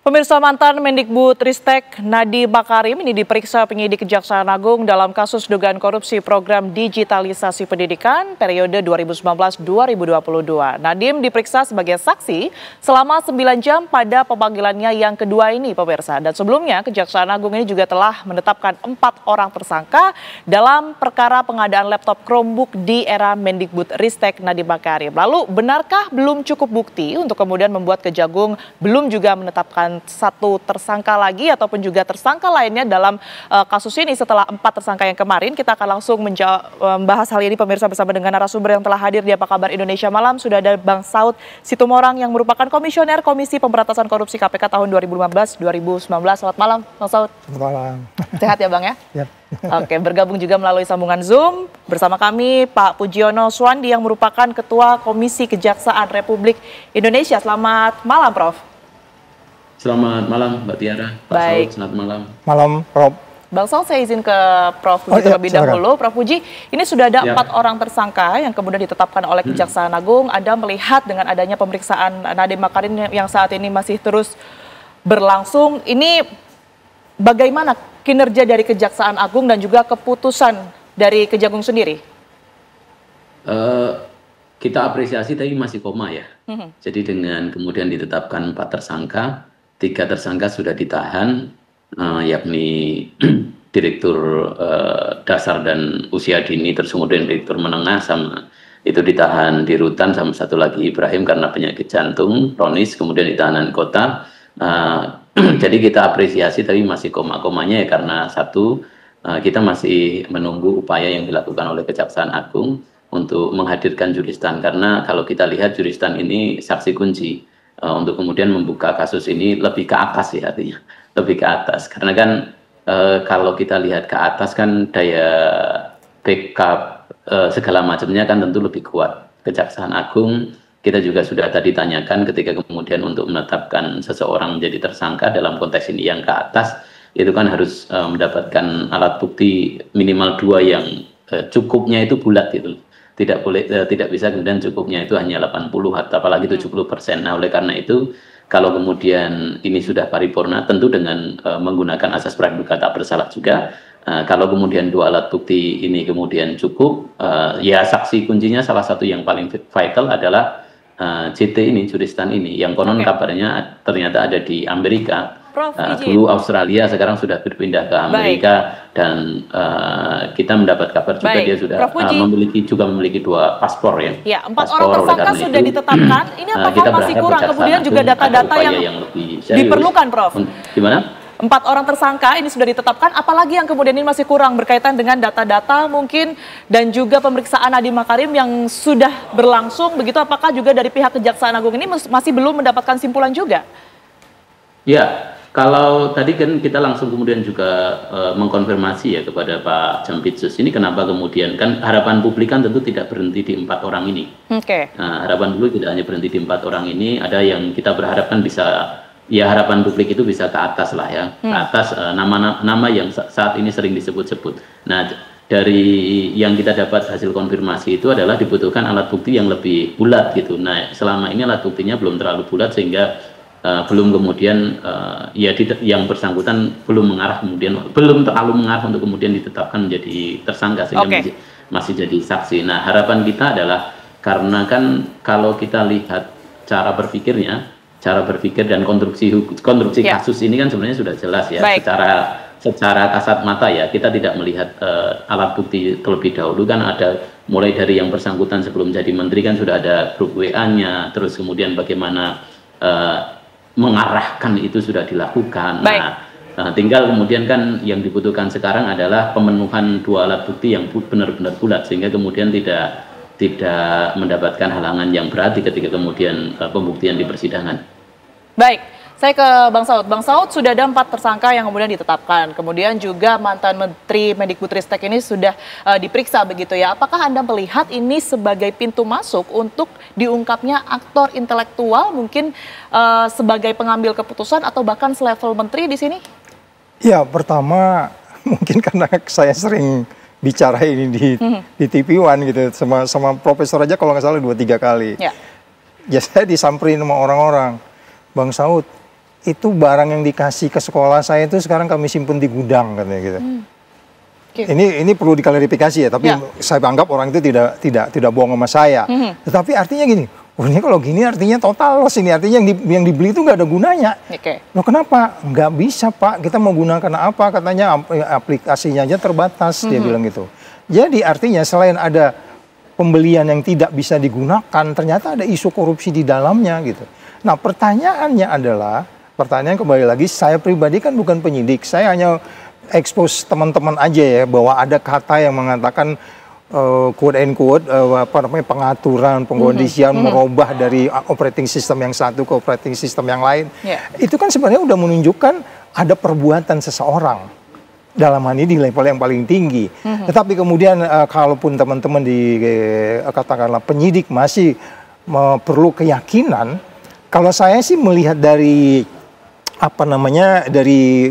Pemirsa, mantan Mendikbudristek Nadiem Makarim ini diperiksa penyidik Kejaksaan Agung dalam kasus dugaan korupsi program digitalisasi pendidikan periode 2019-2022. Nadiem diperiksa sebagai saksi selama 9 jam pada pemanggilannya yang kedua ini, pemirsa. Dan sebelumnya Kejaksaan Agung ini juga telah menetapkan 4 orang tersangka dalam perkara pengadaan laptop Chromebook di era Mendikbudristek Nadiem Makarim. Lalu benarkah belum cukup bukti untuk kemudian membuat Kejagung belum juga menetapkan satu tersangka lagi ataupun juga tersangka lainnya dalam kasus ini setelah 4 tersangka yang kemarin? Kita akan langsung membahas hal ini, pemirsa, bersama dengan narasumber yang telah hadir di Apa Kabar Indonesia Malam. Sudah ada Bang Saud Situmorang yang merupakan Komisioner Komisi Pemberantasan Korupsi KPK tahun 2015-2019. Selamat malam, Bang Saud. Selamat malam. Sehat ya, Bang ya? Yep. Oke, bergabung juga melalui sambungan Zoom bersama kami Pak Pujiono Swandi yang merupakan Ketua Komisi Kejaksaan Republik Indonesia. Selamat malam, Prof. Selamat malam, Mbak Tiara. Pak Saud, selamat malam. Malam, Prof. Bang Saud, saya izin ke Prof Puji terlebih dahulu. Prof Puji, ini sudah ada 4 orang tersangka yang kemudian ditetapkan oleh Kejaksaan Agung. Anda melihat dengan adanya pemeriksaan Nadiem Makarim yang saat ini masih terus berlangsung, ini bagaimana kinerja dari Kejaksaan Agung dan juga keputusan dari Kejagung sendiri? Kita apresiasi tapi masih koma ya. Jadi dengan kemudian ditetapkan 4 tersangka, 3 tersangka sudah ditahan, yakni Direktur Dasar dan Usia Dini, terus kemudian Direktur Menengah, sama itu ditahan di Rutan, sama satu lagi Ibrahim karena penyakit jantung kronis, kemudian ditahanan kota. Jadi kita apresiasi tapi masih koma-komanya ya, karena satu, kita masih menunggu upaya yang dilakukan oleh Kejaksaan Agung untuk menghadirkan juristan, karena kalau kita lihat juristan ini saksi kunci untuk kemudian membuka kasus ini lebih ke atas ya, artinya lebih ke atas, karena kan kalau kita lihat ke atas kan daya backup segala macamnya kan tentu lebih kuat. Kejaksaan Agung kita juga sudah tadi tanyakan ketika kemudian untuk menetapkan seseorang menjadi tersangka dalam konteks ini yang ke atas, itu kan harus mendapatkan alat bukti minimal 2 yang cukupnya itu bulat gitu. Tidak bisa kemudian cukupnya itu hanya 80 atau apalagi 70%. Nah, oleh karena itu kalau kemudian ini sudah paripurna, tentu dengan menggunakan asas praduga tak bersalah juga, kalau kemudian 2 alat bukti ini kemudian cukup, ya saksi kuncinya salah satu yang paling vital adalah CT ini, juristan ini, yang konon kabarnya ternyata ada di Amerika. Dulu Australia, sekarang sudah berpindah ke Amerika. Dan kita mendapat kabar juga dia sudah memiliki 2 paspor ya. Ya, 4 orang tersangka sudah ditetapkan. Ini apakah masih kurang kemudian juga data-data yang diperlukan, Prof? Gimana? 4 orang tersangka ini sudah ditetapkan, apalagi yang kemudian ini masih kurang berkaitan dengan data-data mungkin dan juga pemeriksaan Nadiem Makarim yang sudah berlangsung begitu, apakah juga dari pihak Kejaksaan Agung ini masih belum mendapatkan simpulan juga? Ya, kalau tadi kan kita langsung kemudian juga mengkonfirmasi ya kepada Pak Jampitsus ini, kenapa kemudian kan harapan publik kan tentu tidak berhenti di 4 orang ini. Nah, harapan publik tidak hanya berhenti di 4 orang ini, ada yang kita berharapkan bisa, ya harapan publik itu bisa ke atas lah ya, ke atas nama-nama yang saat ini sering disebut-sebut. Nah, dari yang kita dapat hasil konfirmasi itu adalah dibutuhkan alat bukti yang lebih bulat gitu. Nah, selama ini alat buktinya belum terlalu bulat sehingga belum kemudian yang bersangkutan belum terlalu mengarah untuk kemudian ditetapkan menjadi tersangka sehingga masih jadi saksi. Nah, harapan kita adalah, karena kan kalau kita lihat cara berpikir dan konstruksi kasus ini kan sebenarnya sudah jelas ya. Secara kasat mata ya, kita tidak melihat alat bukti terlebih dahulu. Kan ada mulai dari yang bersangkutan sebelum jadi menteri kan sudah ada grup WA-nya, terus kemudian bagaimana mengarahkan itu sudah dilakukan. Nah, tinggal kemudian kan yang dibutuhkan sekarang adalah pemenuhan 2 alat bukti yang benar-benar bulat sehingga kemudian tidak mendapatkan halangan yang berarti ketika kemudian pembuktian di persidangan. Baik, saya ke Bang Saud. Bang Saud, sudah ada 4 tersangka yang kemudian ditetapkan. Kemudian juga mantan Menteri Mendikbudristek ini sudah diperiksa begitu ya. Apakah Anda melihat ini sebagai pintu masuk untuk diungkapnya aktor intelektual mungkin sebagai pengambil keputusan atau bahkan selevel menteri di sini? Ya, pertama mungkin karena saya sering bicara ini di TV One gitu sama profesor aja kalau nggak salah 2-3 kali. Ya saya disamperin sama orang-orang, Bang Saud, itu barang yang dikasih ke sekolah saya itu sekarang kami simpen di gudang katanya gitu. Okay. Ini perlu diklarifikasi ya, tapi saya anggap orang itu tidak bohong sama saya. Tetapi artinya gini, ini kalau gini artinya total loss ini, artinya yang dibeli itu nggak ada gunanya. Loh kenapa? Nggak bisa Pak, kita mau gunakan apa? Katanya aplikasinya aja terbatas, dia bilang gitu. Jadi artinya selain ada pembelian yang tidak bisa digunakan, ternyata ada isu korupsi di dalamnya gitu. Nah pertanyaannya adalah, pertanyaan kembali lagi, saya pribadi kan bukan penyidik, saya hanya expose teman-teman aja ya, bahwa ada kata yang mengatakan quote and quote pengaturan, pengkondisian, merubah dari operating system yang satu ke operating system yang lain. Itu kan sebenarnya udah menunjukkan ada perbuatan seseorang dalam hal ini di level yang paling tinggi. Tetapi kemudian kalaupun teman-teman katakanlah penyidik masih perlu keyakinan, kalau saya sih melihat dari dari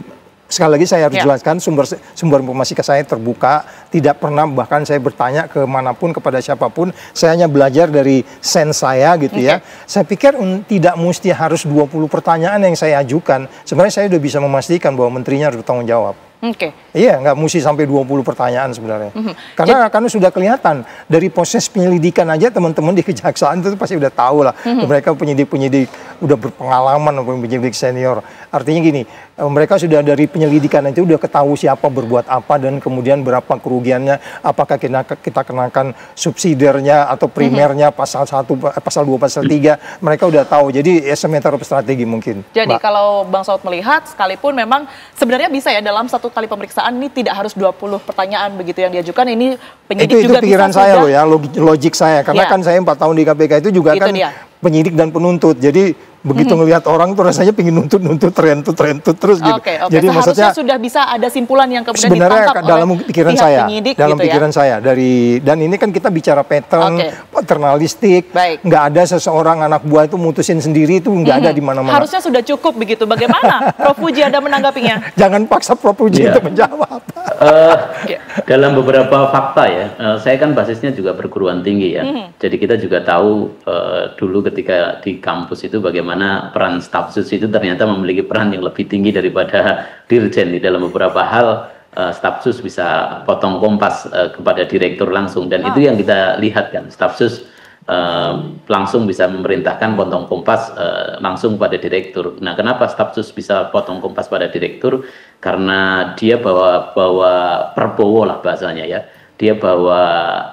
sekali lagi saya harus jelaskan sumber informasi ke saya terbuka, tidak pernah bahkan saya bertanya ke manapun kepada siapapun, saya hanya belajar dari sense saya gitu ya. Saya pikir tidak mesti harus 20 pertanyaan yang saya ajukan, sebenarnya saya sudah bisa memastikan bahwa menterinya harus bertanggung jawab. Iya, nggak mesti sampai 20 pertanyaan sebenarnya. Karena sudah kelihatan dari proses penyelidikan aja teman-teman di kejaksaan itu pasti udah tahu lah. Mereka penyidik-penyidik udah berpengalaman, penyidik senior. Artinya gini, mereka sudah dari penyelidikan itu udah ketahui siapa berbuat apa dan kemudian berapa kerugiannya, apakah kita kenakan subsidiarnya atau primernya pasal 1, pasal 2, pasal 3. Mereka udah tahu. Jadi matter of strategi mungkin. Jadi kalau Bang Saud melihat, sekalipun memang sebenarnya bisa ya dalam satu kali pemeriksaan ini tidak harus 20 pertanyaan begitu yang diajukan, ini penyidik itu juga pikiran bisa saya loh ya, logik saya, karena kan saya 4 tahun di KPK itu juga kan penyidik dan penuntut, jadi begitu ngelihat orang tuh rasanya pengen nuntut terus gitu. Jadi maksudnya sudah bisa ada simpulan yang kemudian sebenarnya ditangkap dalam oleh pikiran pihak saya, penyidik dalam gitu pikiran saya dan ini kan kita bicara pattern, paternalistik, nggak ada seseorang anak buah itu mutusin sendiri, itu nggak ada di mana-mana. Harusnya sudah cukup begitu. Bagaimana Prof Puji Anda menanggapinya? Jangan paksa Prof Puji untuk menjawab. Dalam beberapa fakta ya, saya kan basisnya juga perguruan tinggi ya, jadi kita juga tahu dulu ketika di kampus itu bagaimana peran staf sus itu ternyata memiliki peran yang lebih tinggi daripada dirjen. Di dalam beberapa hal staf sus bisa potong kompas kepada direktur langsung, dan itu yang kita lihat kan, staf sus langsung bisa memerintahkan potong kompas langsung pada direktur. Nah, kenapa staf sus bisa potong kompas pada direktur? Karena dia bawa perbowo lah bahasanya ya. Dia bawa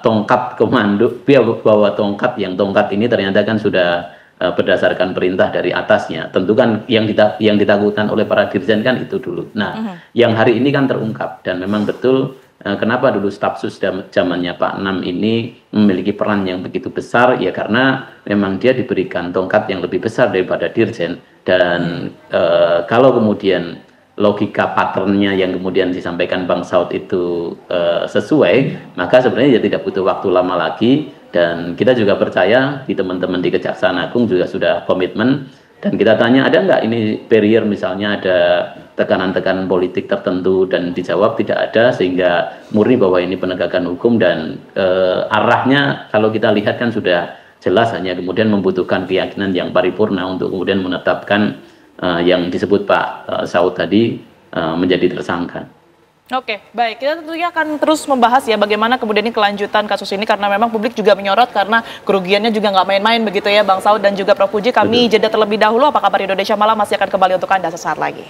tongkat komando, dia bawa tongkat yang tongkat ini ternyata kan sudah berdasarkan perintah dari atasnya. Tentu kan yang ditakutkan oleh para dirjen kan itu dulu. Nah, yang hari ini kan terungkap, dan memang betul kenapa dulu staf sus zamannya Pak Nam ini memiliki peran yang begitu besar, ya karena memang dia diberikan tongkat yang lebih besar daripada dirjen. Dan kalau kemudian logika patternnya yang kemudian disampaikan Bang Saud itu sesuai, maka sebenarnya ya tidak butuh waktu lama lagi. Dan kita juga percaya di teman-teman di Kejaksaan Agung juga sudah komitmen, dan kita tanya ada nggak ini barrier, misalnya ada tekanan-tekanan politik tertentu, dan dijawab tidak ada, sehingga murni bahwa ini penegakan hukum. Dan arahnya kalau kita lihat kan sudah jelas, hanya kemudian membutuhkan keyakinan yang paripurna untuk kemudian menetapkan yang disebut Pak Saud tadi menjadi tersangka. Oke, baik. Kita tentunya akan terus membahas ya bagaimana kemudian ini kelanjutan kasus ini, karena memang publik juga menyorot karena kerugiannya juga nggak main-main begitu ya Bang Saud dan juga Prof Puji. Kami jeda terlebih dahulu. Apa kabar Indonesia Malam masih akan kembali untuk Anda sesaat lagi.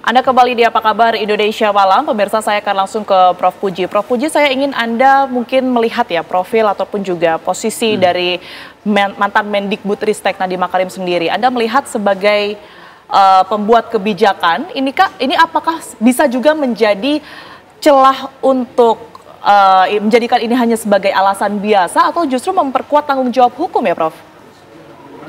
Anda kembali di Apa Kabar Indonesia Malam. Pemirsa, saya akan langsung ke Prof Puji. Prof Puji, saya ingin Anda mungkin melihat ya profil ataupun juga posisi dari mantan Mendikbudristek Nadiem Makarim sendiri. Anda melihat sebagai pembuat kebijakan, ini apakah bisa juga menjadi celah untuk menjadikan ini hanya sebagai alasan biasa atau justru memperkuat tanggung jawab hukum ya, Prof?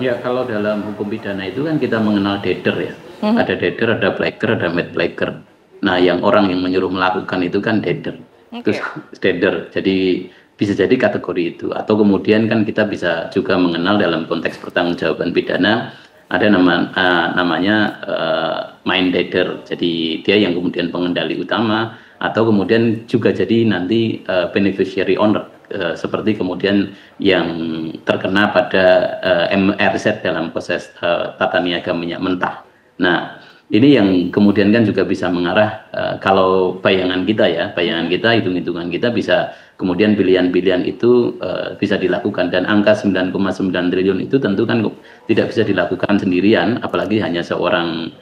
Ya, kalau dalam hukum pidana itu kan kita mengenal dader ya. Ada dader, ada blacker, ada mad blacker. Nah, yang orang yang menyuruh melakukan itu kan dader. Terus dader. Jadi bisa jadi kategori itu. Atau kemudian kan kita bisa juga mengenal dalam konteks pertanggungjawaban pidana, ada namanya main dader. Jadi dia yang kemudian pengendali utama, atau kemudian juga jadi nanti beneficiary owner, seperti kemudian yang terkena pada MRZ dalam proses tata niaga minyak mentah. Nah, ini yang kemudian kan juga bisa mengarah kalau bayangan kita, hitung-hitungan kita bisa kemudian pilihan-pilihan itu bisa dilakukan, dan angka 9,9 triliun itu tentu kan tidak bisa dilakukan sendirian, apalagi hanya seorang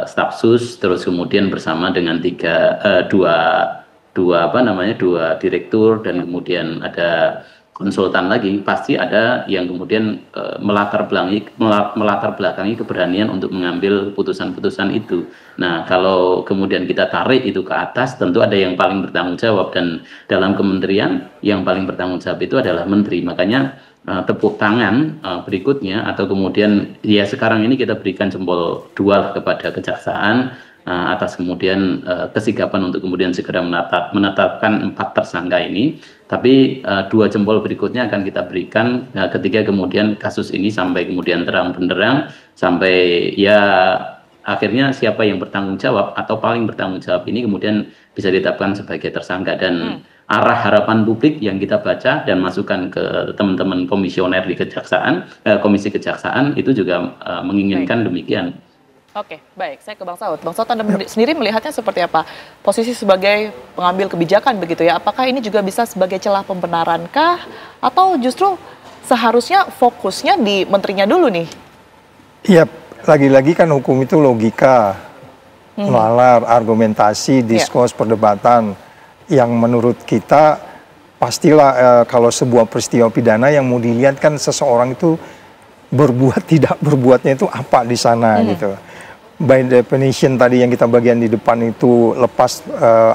staf sus terus kemudian bersama dengan dua direktur dan kemudian ada konsultan lagi. Pasti ada yang kemudian melatar belakangi keberanian untuk mengambil putusan-putusan itu. Nah, kalau kemudian kita tarik itu ke atas, tentu ada yang paling bertanggung jawab, dan dalam kementerian yang paling bertanggung jawab itu adalah menteri. Makanya tepuk tangan berikutnya, atau kemudian ya sekarang ini kita berikan jempol 2 kepada kejaksaan atas kemudian kesigapan untuk kemudian segera menetapkan 4 tersangka ini. Tapi 2 jempol berikutnya akan kita berikan ketika kemudian kasus ini sampai kemudian terang benderang, sampai ya akhirnya siapa yang bertanggung jawab atau paling bertanggung jawab ini kemudian bisa ditetapkan sebagai tersangka. Dan arah harapan publik yang kita baca dan masukkan ke teman-teman komisioner di kejaksaan, komisi kejaksaan itu juga menginginkan demikian. Oke, baik. Saya ke Bang Saud. Bang Saud, Anda sendiri melihatnya seperti apa? Posisi sebagai pengambil kebijakan begitu ya, apakah ini juga bisa sebagai celah pembenarankah? Atau justru seharusnya fokusnya di menterinya dulu nih? Iya, lagi-lagi kan hukum itu logika, nalar, argumentasi, diskurs, perdebatan. Yang menurut kita pastilah kalau sebuah peristiwa pidana yang mau dilihat kan seseorang itu berbuat tidak berbuatnya itu apa di sana gitu. By definition tadi yang kita bagian di depan itu lepas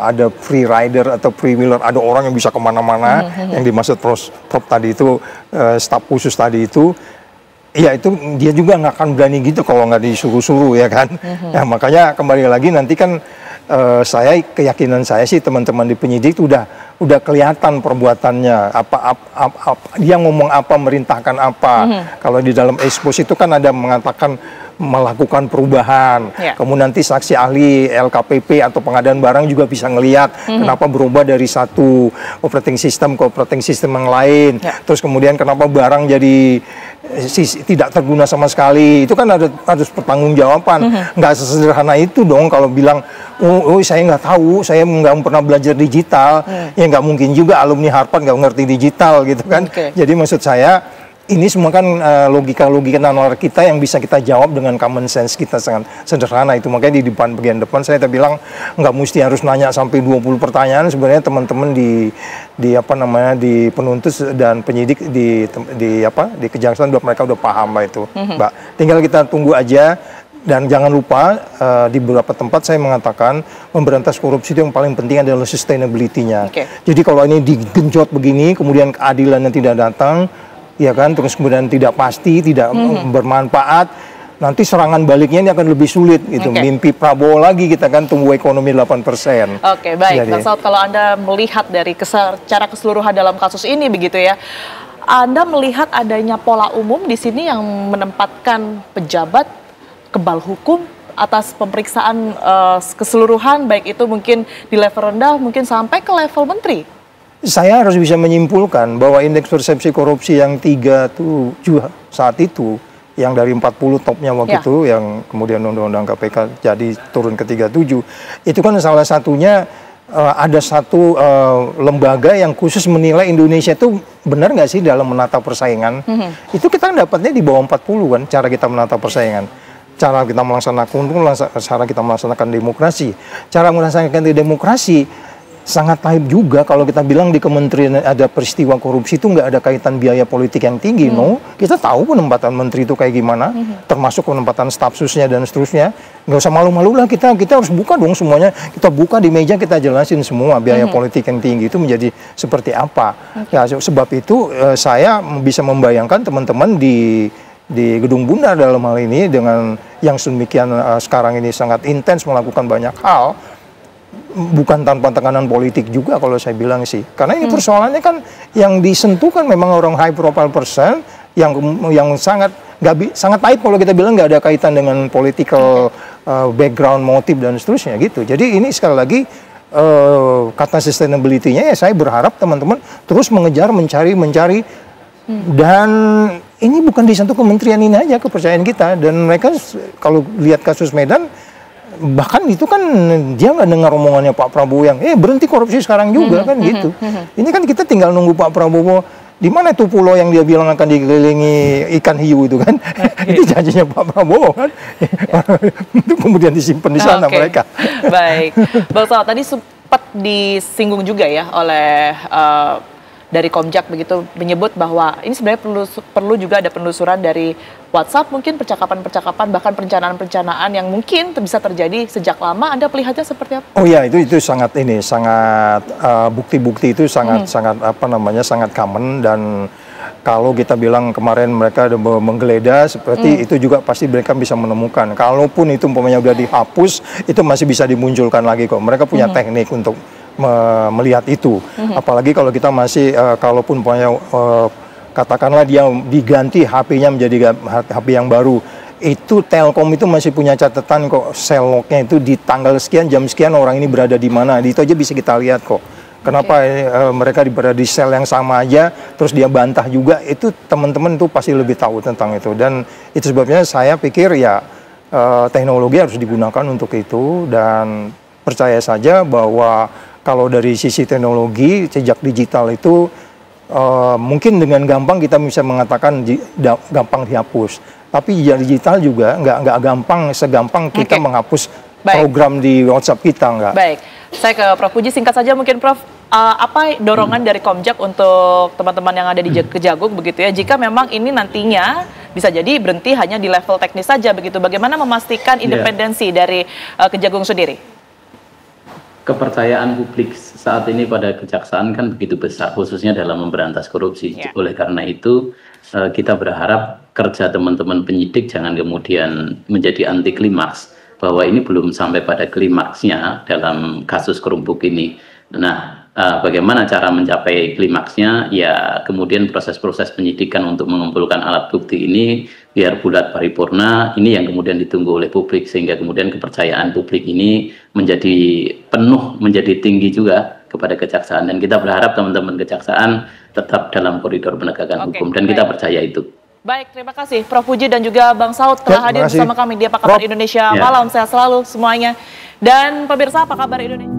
ada free rider atau free wheeler, ada orang yang bisa kemana-mana, yang dimaksud Prof tadi itu staf khusus tadi itu, ya itu dia juga nggak akan berani gitu kalau nggak disuruh-suruh ya kan. Nah, makanya kembali lagi nanti kan keyakinan saya sih teman-teman di penyidik itu udah kelihatan perbuatannya, dia ngomong apa, merintahkan apa. Kalau di dalam expose itu kan ada mengatakan melakukan perubahan. Kemudian nanti saksi ahli LKPP atau pengadaan barang juga bisa ngelihat kenapa berubah dari satu operating system ke operating system yang lain. Terus kemudian kenapa barang jadi tidak terguna sama sekali. Itu kan harus pertanggungjawaban. Nggak sesederhana itu dong kalau bilang, oh saya nggak tahu, saya nggak pernah belajar digital. Ya nggak mungkin juga alumni Harvard nggak ngerti digital gitu kan. Jadi maksud saya, ini semua kan logika-logika nalar kita yang bisa kita jawab dengan common sense kita, sangat sederhana itu. Makanya di bagian depan saya bilang nggak mesti harus nanya sampai 20 pertanyaan. Sebenarnya teman-teman di penuntut dan penyidik di kejaksaan mereka udah paham lah itu, Mbak. Tinggal kita tunggu aja. Dan jangan lupa di beberapa tempat saya mengatakan memberantas korupsi itu yang paling penting adalah sustainability-nya. Jadi kalau ini digenjot begini, kemudian keadilannya tidak datang, ya kan, terus kemudian tidak pasti, tidak bermanfaat, nanti serangan baliknya ini akan lebih sulit gitu. Mimpi Prabowo lagi kita kan tumbuh ekonomi 8%. Oke, baik. Bang Saud, kalau Anda melihat dari secara keseluruhan dalam kasus ini begitu ya, Anda melihat adanya pola umum di sini yang menempatkan pejabat kebal hukum atas pemeriksaan keseluruhan, baik itu mungkin di level rendah, mungkin sampai ke level menteri. Saya harus bisa menyimpulkan bahwa indeks persepsi korupsi yang 37 saat itu, yang dari 40 topnya waktu itu, yang kemudian undang-undang KPK jadi turun ke 37, itu kan salah satunya ada satu lembaga yang khusus menilai Indonesia itu benar nggak sih dalam menata persaingan. Itu kita dapatnya di bawah 40 kan, cara kita menata persaingan. Cara kita melaksanakan demokrasi. Cara melaksanakan demokrasi sangat taib juga kalau kita bilang di kementerian ada peristiwa korupsi itu nggak ada kaitan biaya politik yang tinggi. Kita tahu penempatan menteri itu kayak gimana, termasuk penempatan staf susnya dan seterusnya. Nggak usah malu-malu lah, kita harus buka dong semuanya. Kita buka di meja, kita jelasin semua biaya politik yang tinggi itu menjadi seperti apa. Ya, sebab itu saya bisa membayangkan teman-teman di Gedung Bundar dalam hal ini dengan yang sedemikian sekarang ini sangat intens melakukan banyak hal, bukan tanpa tekanan politik juga kalau saya bilang sih. Karena ini persoalannya kan yang disentuh kan memang orang high profile person yang sangat taib kalau kita bilang nggak ada kaitan dengan political background, motif dan seterusnya gitu. Jadi ini sekali lagi kata sustainability-nya ya saya berharap teman-teman terus mengejar, mencari dan ini bukan di satu kementerian ini aja kepercayaan kita, dan mereka kalau lihat kasus Medan, bahkan itu kan dia nggak dengar omongannya Pak Prabowo yang berhenti korupsi sekarang juga kan gitu. Ini kan kita tinggal nunggu Pak Prabowo di mana tuh pulau yang dia bilang akan dikelilingi ikan hiu itu kan. Itu janjinya Pak Prabowo kan. Itu kemudian disimpan di sana mereka. Baik, Bang Saud, tadi sempat disinggung juga ya oleh dari Komjak begitu, menyebut bahwa ini sebenarnya perlu juga ada penelusuran dari WhatsApp, mungkin percakapan-percakapan, bahkan perencanaan-perencanaan yang mungkin bisa terjadi sejak lama. Anda melihatnya seperti apa? Oh ya, itu sangat bukti-bukti itu sangat common, dan kalau kita bilang kemarin mereka ada menggeledah seperti itu juga pasti mereka bisa menemukan. Kalaupun itu umpamanya udah dihapus, itu masih bisa dimunculkan lagi kok. Mereka punya teknik untuk melihat itu. Apalagi kalau kita masih kalaupun punya katakanlah dia diganti HP-nya menjadi HP yang baru, itu Telkom itu masih punya catatan kok, sel lognya itu di tanggal sekian jam sekian orang ini berada di mana, itu aja bisa kita lihat kok. Kenapa mereka berada di sel yang sama aja, terus dia bantah juga, itu teman-teman tuh pasti lebih tahu tentang itu. Dan itu sebabnya saya pikir ya teknologi harus digunakan untuk itu, dan percaya saja bahwa kalau dari sisi teknologi, jejak digital itu mungkin dengan gampang kita bisa mengatakan gampang dihapus. Tapi jejak digital juga nggak gampang segampang kita menghapus program di WhatsApp kita, nggak. Baik, saya ke Prof. Puji, singkat saja mungkin Prof, apa dorongan dari Komjak untuk teman-teman yang ada di Kejagung begitu ya, jika memang ini nantinya bisa jadi berhenti hanya di level teknis saja begitu, bagaimana memastikan independensi dari Kejagung sendiri? Kepercayaan publik saat ini pada kejaksaan kan begitu besar, khususnya dalam memberantas korupsi. Oleh karena itu, kita berharap kerja teman-teman penyidik jangan kemudian menjadi anti klimaks, bahwa ini belum sampai pada klimaksnya dalam kasus Chromebook ini. Nah, bagaimana cara mencapai klimaksnya? Ya, kemudian proses-proses penyidikan untuk mengumpulkan alat bukti ini biar bulat paripurna, ini yang kemudian ditunggu oleh publik, sehingga kemudian kepercayaan publik ini menjadi penuh, menjadi tinggi juga kepada kejaksaan. Dan kita berharap teman-teman kejaksaan tetap dalam koridor penegakan hukum, dan kita percaya itu. Baik, terima kasih Prof. Puji dan juga Bang Saud telah hadir bersama kami di Apa Kabar Indonesia Malam. Sehat selalu semuanya. Dan pemirsa, Apa Kabar Indonesia.